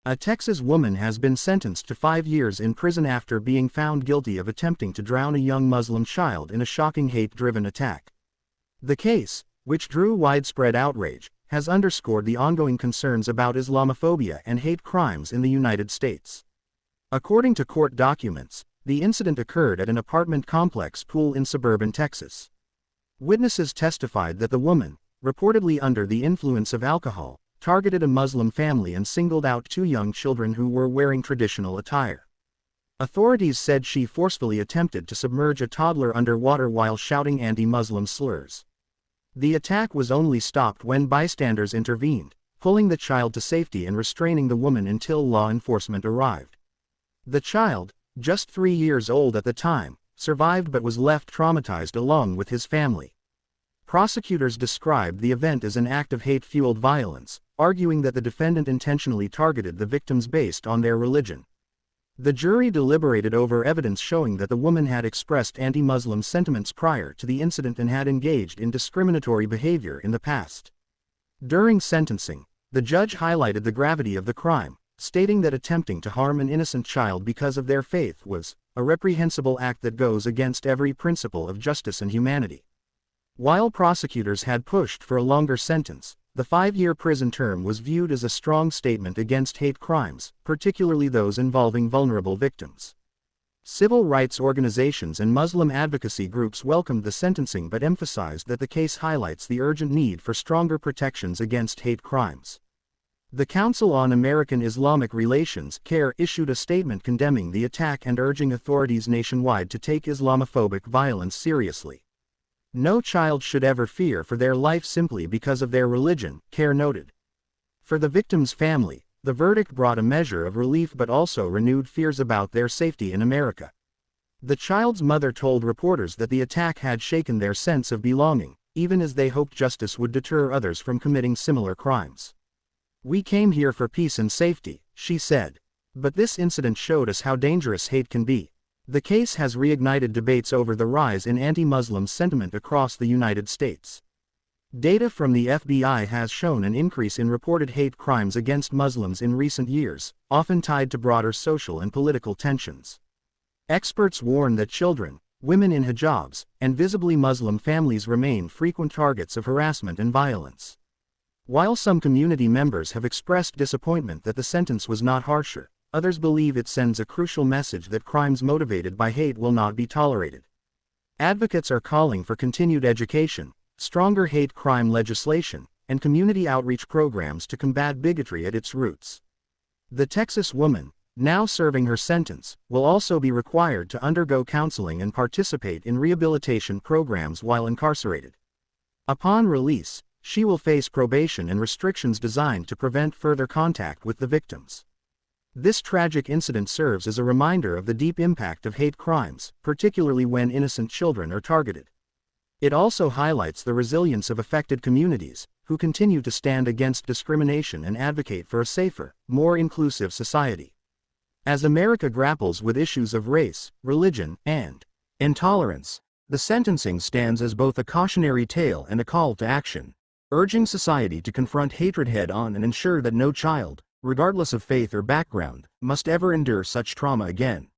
A Texas woman has been sentenced to 5 years in prison after being found guilty of attempting to drown a young Muslim child in a shocking hate-driven attack. The case, which drew widespread outrage, has underscored the ongoing concerns about Islamophobia and hate crimes in the United States. According to court documents, the incident occurred at an apartment complex pool in suburban Texas. Witnesses testified that the woman, reportedly under the influence of alcohol, targeted a Muslim family and singled out 2 young children who were wearing traditional attire. Authorities said she forcefully attempted to submerge a toddler underwater while shouting anti-Muslim slurs. The attack was only stopped when bystanders intervened, pulling the child to safety and restraining the woman until law enforcement arrived. The child, just 3 years old at the time, survived but was left traumatized along with his family. Prosecutors described the event as an act of hate-fueled violence, arguing that the defendant intentionally targeted the victims based on their religion. The jury deliberated over evidence showing that the woman had expressed anti-Muslim sentiments prior to the incident and had engaged in discriminatory behavior in the past. During sentencing, the judge highlighted the gravity of the crime, stating that attempting to harm an innocent child because of their faith was a reprehensible act that goes against every principle of justice and humanity. While prosecutors had pushed for a longer sentence, the 5-year prison term was viewed as a strong statement against hate crimes, particularly those involving vulnerable victims. Civil rights organizations and Muslim advocacy groups welcomed the sentencing but emphasized that the case highlights the urgent need for stronger protections against hate crimes. The Council on American Islamic Relations (CAIR) issued a statement condemning the attack and urging authorities nationwide to take Islamophobic violence seriously. No child should ever fear for their life simply because of their religion, CAIR noted. For the victim's family, the verdict brought a measure of relief but also renewed fears about their safety in America. The child's mother told reporters that the attack had shaken their sense of belonging, even as they hoped justice would deter others from committing similar crimes. "We came here for peace and safety," she said. But this incident showed us how dangerous hate can be. The case has reignited debates over the rise in anti-Muslim sentiment across the United States. Data from the FBI has shown an increase in reported hate crimes against Muslims in recent years, often tied to broader social and political tensions. Experts warn that children, women in hijabs, and visibly Muslim families remain frequent targets of harassment and violence. While some community members have expressed disappointment that the sentence was not harsher, others believe it sends a crucial message that crimes motivated by hate will not be tolerated. Advocates are calling for continued education, stronger hate crime legislation, and community outreach programs to combat bigotry at its roots. The Texas woman, now serving her sentence, will also be required to undergo counseling and participate in rehabilitation programs while incarcerated. Upon release, she will face probation and restrictions designed to prevent further contact with the victims. This tragic incident serves as a reminder of the deep impact of hate crimes, particularly when innocent children are targeted. It also highlights the resilience of affected communities, who continue to stand against discrimination and advocate for a safer, more inclusive society. As America grapples with issues of race, religion, and intolerance, the sentencing stands as both a cautionary tale and a call to action, urging society to confront hatred head-on and ensure that no child, regardless of faith or background, must ever endure such trauma again.